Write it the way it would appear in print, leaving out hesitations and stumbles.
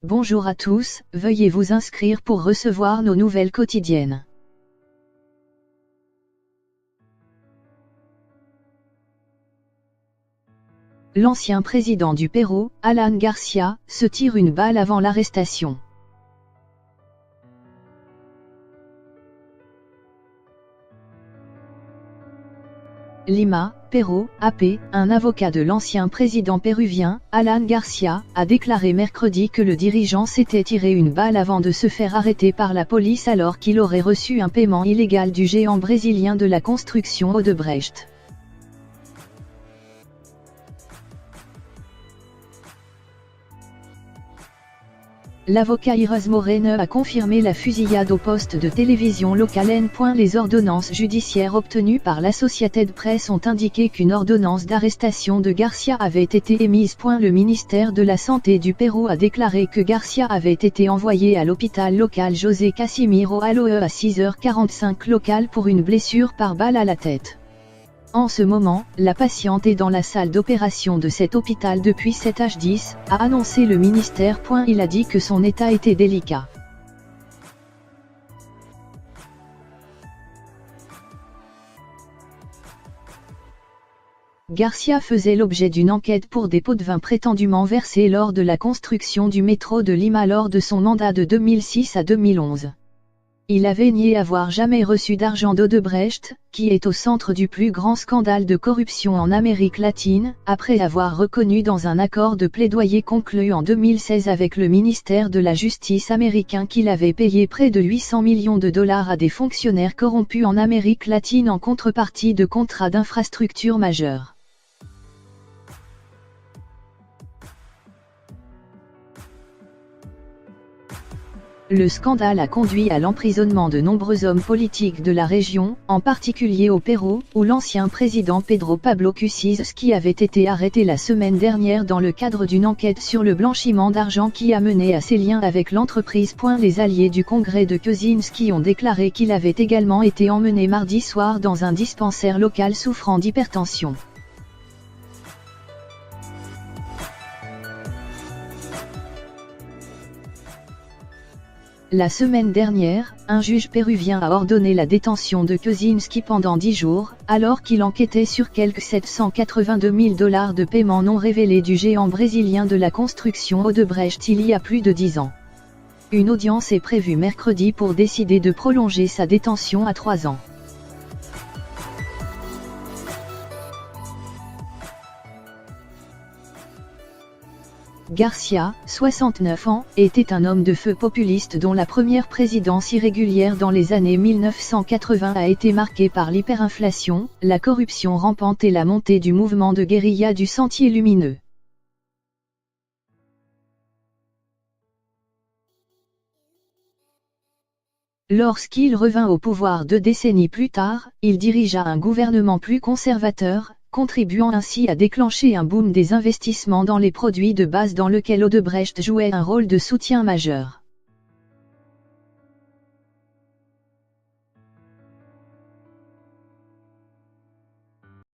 Bonjour à tous, veuillez vous inscrire pour recevoir nos nouvelles quotidiennes. L'ancien président du Pérou, Alan Garcia, se tire une balle avant l'arrestation. Lima, Pérou, AP, un avocat de l'ancien président péruvien, Alan Garcia, a déclaré mercredi que le dirigeant s'était tiré une balle avant de se faire arrêter par la police alors qu'il aurait reçu un paiement illégal du géant brésilien de la construction Odebrecht. L'avocat Iris Moreno a confirmé la fusillade au poste de télévision local N. Les ordonnances judiciaires obtenues par l'Associated Press ont indiqué qu'une ordonnance d'arrestation de Garcia avait été émise. Le ministère de la Santé du Pérou a déclaré que Garcia avait été envoyé à l'hôpital local José Casimiro Aloe à 6h45 local pour une blessure par balle à la tête. En ce moment, la patiente est dans la salle d'opération de cet hôpital depuis 7h10, a annoncé le ministère. Il a dit que son état était délicat. Garcia faisait l'objet d'une enquête pour des pots de vin prétendument versés lors de la construction du métro de Lima lors de son mandat de 2006 à 2011. Il avait nié avoir jamais reçu d'argent d'Odebrecht, qui est au centre du plus grand scandale de corruption en Amérique latine, après avoir reconnu dans un accord de plaidoyer conclu en 2016 avec le ministère de la Justice américain qu'il avait payé près de 800 millions de dollars à des fonctionnaires corrompus en Amérique latine en contrepartie de contrats d'infrastructures majeurs. Le scandale a conduit à l'emprisonnement de nombreux hommes politiques de la région, en particulier au Pérou, où l'ancien président Pedro Pablo Kuczynski avait été arrêté la semaine dernière dans le cadre d'une enquête sur le blanchiment d'argent qui a mené à ses liens avec l'entreprise. Les alliés du Congrès de Kuczynski ont déclaré qu'il avait également été emmené mardi soir dans un dispensaire local souffrant d'hypertension. La semaine dernière, un juge péruvien a ordonné la détention de Kuczynski pendant 10 jours, alors qu'il enquêtait sur quelques 782 000 dollars de paiements non révélés du géant brésilien de la construction Odebrecht il y a plus de 10 ans. Une audience est prévue mercredi pour décider de prolonger sa détention à 3 ans. Garcia, 69 ans, était un homme de feu populiste dont la première présidence irrégulière dans les années 1980 a été marquée par l'hyperinflation, la corruption rampante et la montée du mouvement de guérilla du Sentier lumineux. Lorsqu'il revint au pouvoir 2 décennies plus tard, il dirigea un gouvernement plus conservateur, contribuant ainsi à déclencher un boom des investissements dans les produits de base dans lequel Odebrecht jouait un rôle de soutien majeur.